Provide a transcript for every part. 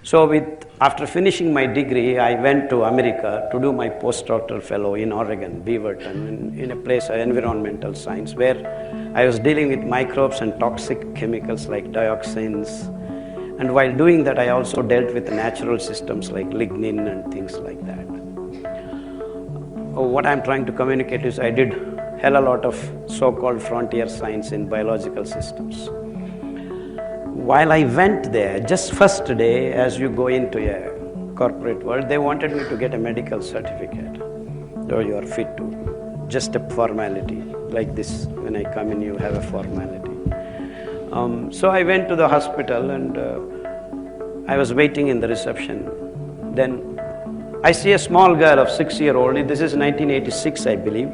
So after finishing my degree, I went to America to do my postdoctoral fellow in Oregon, Beaverton, in a place of environmental science, where I was dealing with microbes and toxic chemicals like dioxins. And while doing that, I also dealt with natural systems like lignin and things like that. What I'm trying to communicate is I did hell a lot of so-called frontier science in biological systems. While I went there, just first day, as you go into a corporate world, they wanted me to get a medical certificate. So you are fit to, just a formality, like this, when I come in, you have a formality. So I went to the hospital and I was waiting in the reception. Then I see a small girl of 6-year-old, this is 1986, I believe,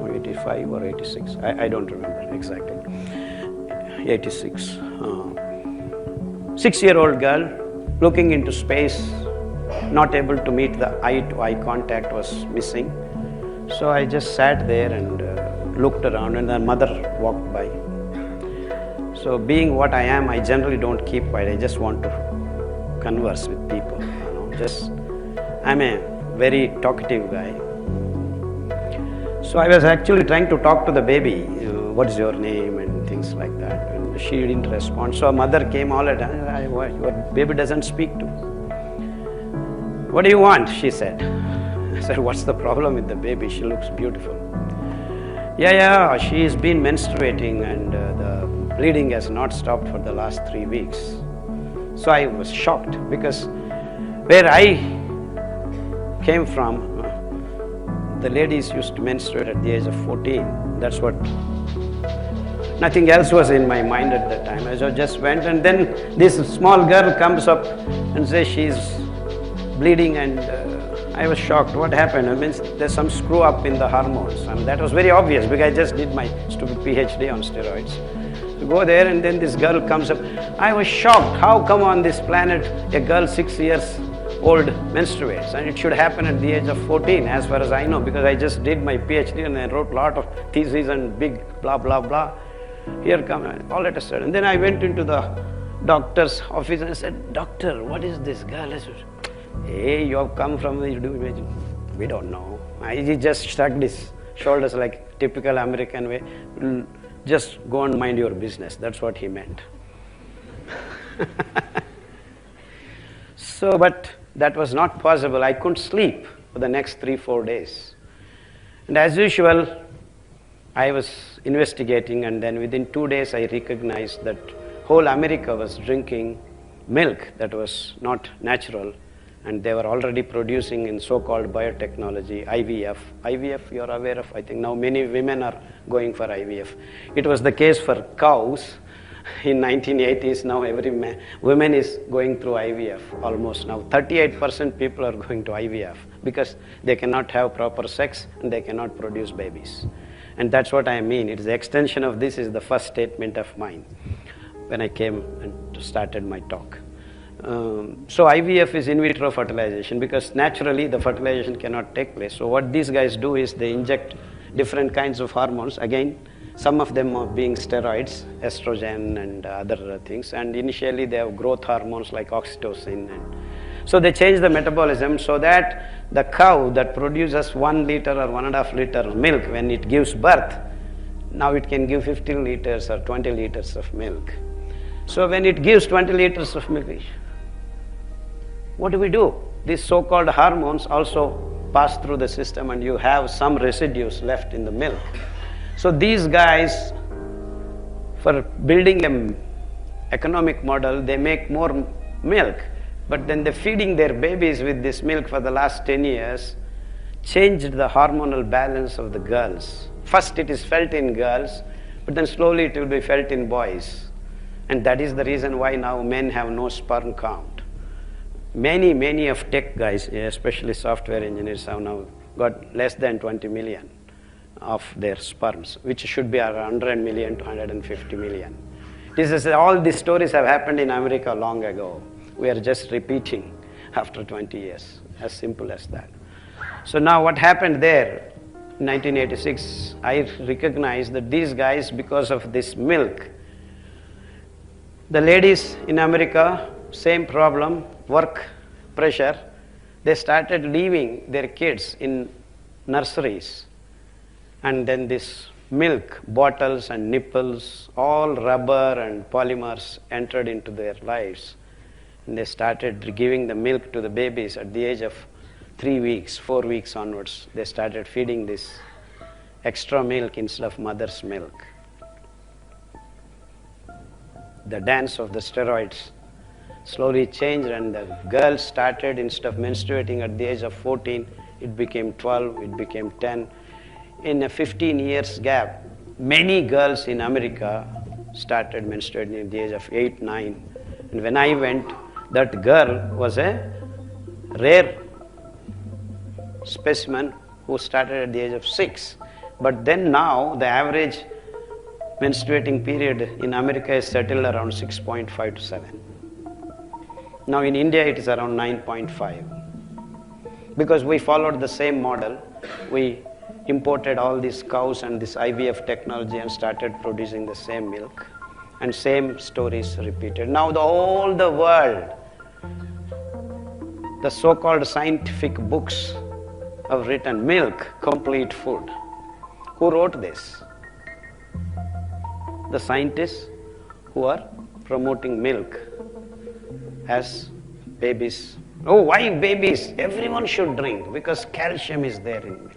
or 85 or 86, I don't remember exactly, 86. 6-year-old girl looking into space, not able to meet the eye-to-eye contact, was missing. So I just sat there and looked around, and her mother walked by. So being what I am, I generally don't keep quiet. I just want to converse with people. I'm a very talkative guy. So I was actually trying to talk to the baby, what is your name and things like that. And she didn't respond. So her mother came all at her, your baby doesn't speak to. What do you want? She said. I said, what's the problem with the baby? She looks beautiful. Yeah, she's been menstruating and the bleeding has not stopped for the last 3 weeks. So I was shocked because where I came from, the ladies used to menstruate at the age of 14. That's what, nothing else was in my mind at that time. I just went, and then this small girl comes up and says she's bleeding, and I was shocked. What happened? I mean, there's some screw up in the hormones. And that was very obvious because I just did my stupid PhD on steroids. To go there, and then this girl comes up. I was shocked. How come on this planet a girl 6 years old menstruates, and it should happen at the age of 14 as far as I know, because I just did my PhD and I wrote a lot of theses and big blah blah blah. Here come all at a sudden. Then I went into the doctor's office and I said, doctor, what is this girl? I said, hey, you have come from the we don't know. He just shrugged his shoulders like typical American way. Just go and mind your business. That's what he meant. So, but that was not possible. I couldn't sleep for the next 3-4 days. And as usual, I was investigating, and then within 2 days I recognized that whole America was drinking milk that was not natural, and they were already producing in so-called biotechnology, IVF. IVF, you're aware of, I think now many women are going for IVF. It was the case for cows. In 1980s, now every woman is going through IVF almost now. 38% people are going to IVF because they cannot have proper sex and they cannot produce babies. And that's what I mean. It's the extension of this is the first statement of mine when I came and started my talk. So IVF is in vitro fertilization because naturally the fertilization cannot take place. So what these guys do is they inject different kinds of hormones. Again, some of them are being steroids, estrogen and other things, and initially they have growth hormones like oxytocin. And so they change the metabolism so that the cow that produces 1 liter or 1.5 liter of milk, when it gives birth, now it can give 15 liters or 20 liters of milk. So when it gives 20 liters of milk, what do? These so-called hormones also pass through the system and you have some residues left in the milk. So these guys, for building an economic model, they make more milk, but then they're feeding their babies with this milk for the last 10 years, changed the hormonal balance of the girls. First it is felt in girls, but then slowly it will be felt in boys. And that is the reason why now men have no sperm count. Many of tech guys, especially software engineers, have now got less than 20 million of their sperms, which should be around 100 million to 150 million. All these stories have happened in America long ago. We are just repeating after 20 years, as simple as that. So now what happened there, in 1986, I recognized that these guys, because of this milk, the ladies in America same problem, work pressure. They started leaving their kids in nurseries, and then this milk bottles and nipples, all rubber and polymers entered into their lives. And they started giving the milk to the babies at the age of 3 weeks, 4 weeks onwards. They started feeding this extra milk instead of mother's milk. The dance of the steroids slowly changed, and the girls started, instead of menstruating at the age of 14, it became 12, it became 10. In a 15 years gap, many girls in America started menstruating at the age of 8, 9. And when I went, that girl was a rare specimen who started at the age of 6. But then now the average menstruating period in America is settled around 6.5 to 7. Now in India it is around 9.5. Because we followed the same model. We imported all these cows and this IVF technology and started producing the same milk. And same stories repeated. Now the whole the world, the so-called scientific books have written milk, complete food. Who wrote this? The scientists who are promoting milk as babies. Oh, why babies? Everyone should drink because calcium is there in milk.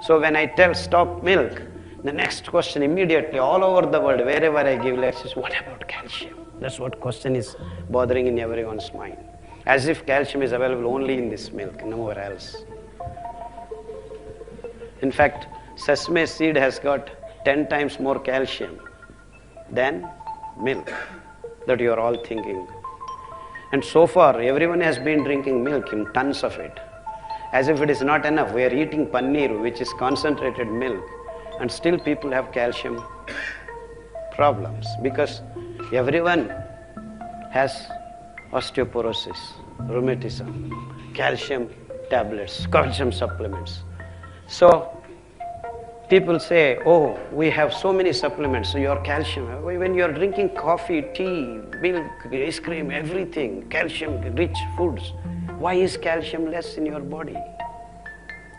So when I tell stop milk, the next question immediately all over the world, wherever I give lectures, what about calcium? That's what question is bothering in everyone's mind. As if calcium is available only in this milk, nowhere else. In fact, sesame seed has got 10 times more calcium than milk that you are all thinking. And so far, everyone has been drinking milk in tons of it. As if it is not enough, we are eating paneer, which is concentrated milk, and still people have calcium problems because everyone has osteoporosis, rheumatism, calcium tablets, calcium supplements. So people say, oh, we have so many supplements, so your calcium. When you are drinking coffee, tea, milk, ice cream, everything, calcium-rich foods, why is calcium less in your body?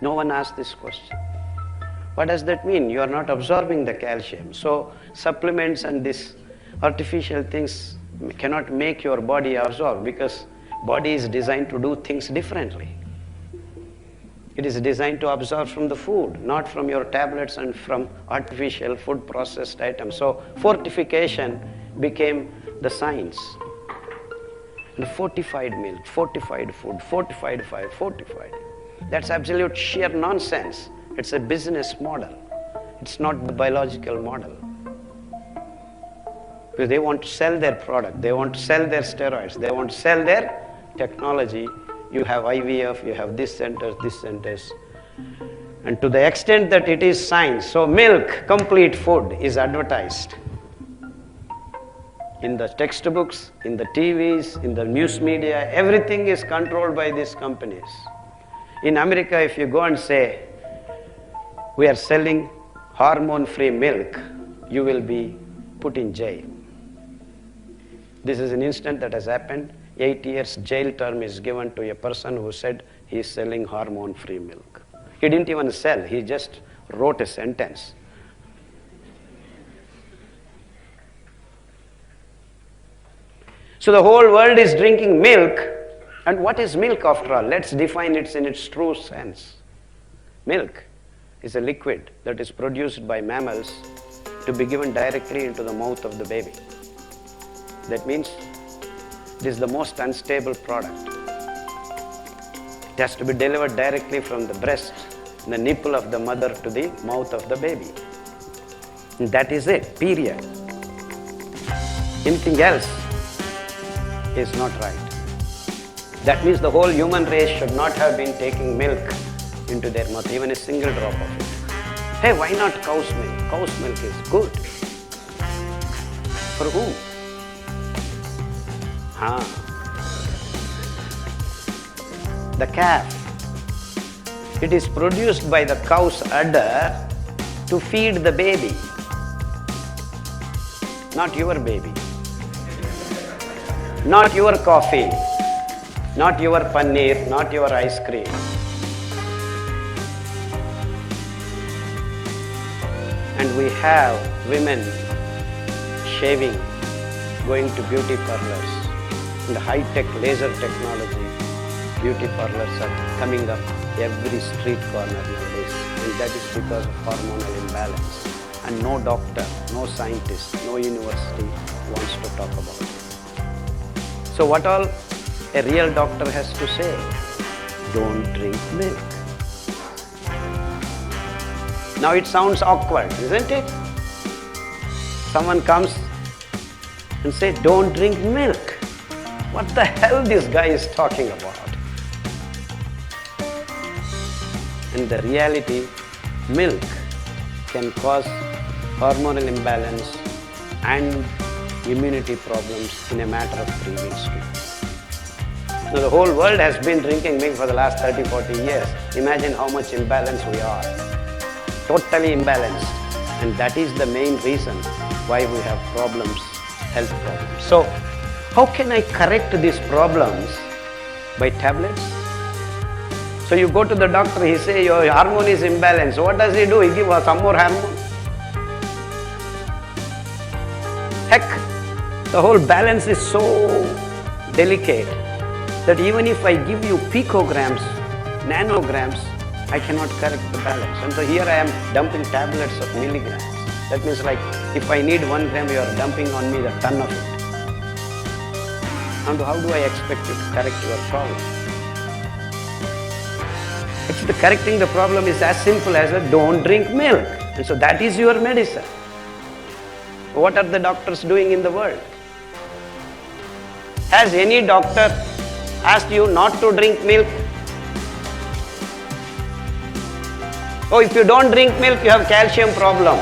No one asked this question. What does that mean? You are not absorbing the calcium. So supplements and these artificial things cannot make your body absorb because body is designed to do things differently. It is designed to absorb from the food, not from your tablets and from artificial food processed items. So fortification became the science. And fortified milk, fortified food, fortified fire, fortified. That's absolute sheer nonsense. It's a business model. It's not the biological model. Because they want to sell their product, they want to sell their steroids, they want to sell their technology. You have IVF, you have this centers. And to the extent that it is science, so milk, complete food, is advertised. In the textbooks, in the TVs, in the news media, everything is controlled by these companies. In America, if you go and say, we are selling hormone-free milk, you will be put in jail. This is an incident that has happened. 8 years jail term is given to a person who said he is selling hormone-free milk. He didn't even sell, he just wrote a sentence. So the whole world is drinking milk. And what is milk after all? Let's define it in its true sense. Milk is a liquid that is produced by mammals to be given directly into the mouth of the baby. That means it is the most unstable product. It has to be delivered directly from the breast, the nipple of the mother to the mouth of the baby. And that is it, period. Anything else is not right. That means the whole human race should not have been taking milk into their mouth, even a single drop of it. Hey, why not cow's milk? Cow's milk is good. For whom? The calf. It is produced by the cow's udder to feed the baby, not your baby. not your coffee, not your paneer, not your ice cream. And we have women shaving, going to beauty parlors, and high-tech laser technology. Beauty parlors are coming up every street corner nowadays, and that is because of hormonal imbalance. And no doctor, no scientist, no university wants to talk about it. So what all a real doctor has to say? Don't drink milk. Now it sounds awkward, isn't it? Someone comes and says, don't drink milk. What the hell this guy is talking about? In the reality, milk can cause hormonal imbalance and immunity problems in a matter of 3 weeks. Now the whole world has been drinking milk for the last 30-40 years. Imagine how much imbalance we are. Totally imbalanced. And that is the main reason why we have problems, health problems. So how can I correct these problems? By tablets? So you go to the doctor, he says your hormone is imbalanced. What does he do? He gives some more hormone. Heck, the whole balance is so delicate that even if I give you picograms, nanograms, I cannot correct the balance. And so here I am dumping tablets of milligrams. That means like if I need 1 gram, you are dumping on me the ton of it. And how do I expect you to correct your problem? Actually, correcting the problem is as simple as don't drink milk. And so that is your medicine. What are the doctors doing in the world? Has any doctor asked you not to drink milk? Oh, if you don't drink milk, you have calcium problem.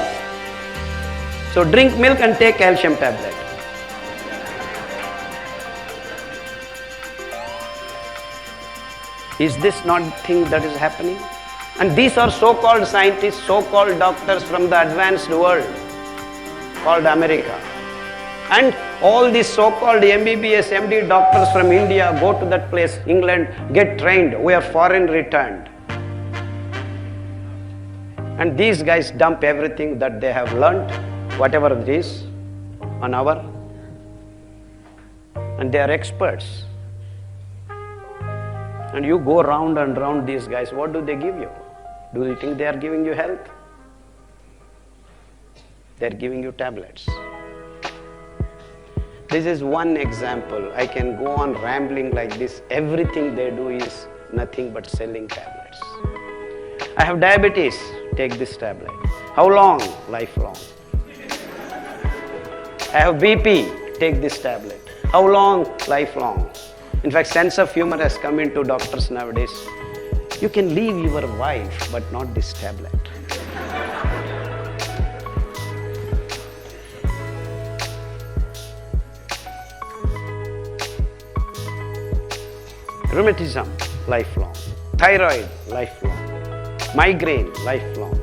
So drink milk and take calcium tablet. Is this not the thing that is happening? And these are so-called scientists, so-called doctors from the advanced world called America. And all these so-called MBBS, MD doctors from India go to that place, England, get trained. We are foreign returned. And these guys dump everything that they have learnt, whatever it is, on our, and they are experts. And you go round and round these guys, what do they give you? Do you think they are giving you health? They are giving you tablets. This is one example. I can go on rambling like this. Everything they do is nothing but selling tablets. I have diabetes, take this tablet. How long? Lifelong. I have BP, take this tablet. How long? Lifelong. In fact, sense of humor has come into doctors nowadays. You can leave your wife, but not this tablet. Rheumatism, lifelong. Thyroid, lifelong. Migraine, lifelong.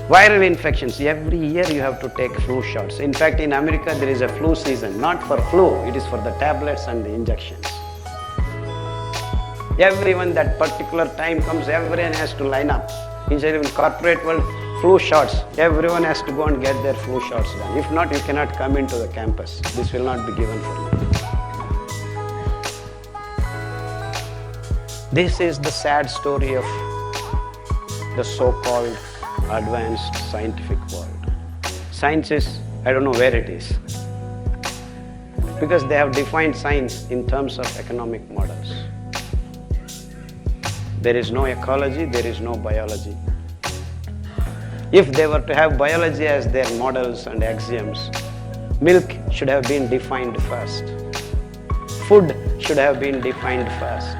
Viral infections, every year you have to take flu shots. In fact, in America there is a flu season, not for flu, it is for the tablets and the injections. Everyone that particular time comes, everyone has to line up. In corporate world, flu shots, everyone has to go and get their flu shots done. If not, you cannot come into the campus. This will not be given for you. This is the sad story of the so-called advanced scientific world. Science is, I don't know where it is. Because they have defined science in terms of economic models. There is no ecology, there is no biology. If they were to have biology as their models and axioms, milk should have been defined first. Food should have been defined first.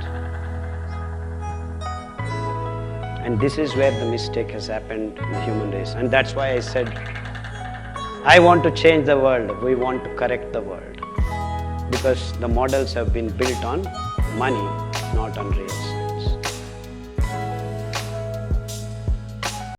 And this is where the mistake has happened in the human race. And that's why I said, I want to change the world. We want to correct the world. Because the models have been built on money, not on real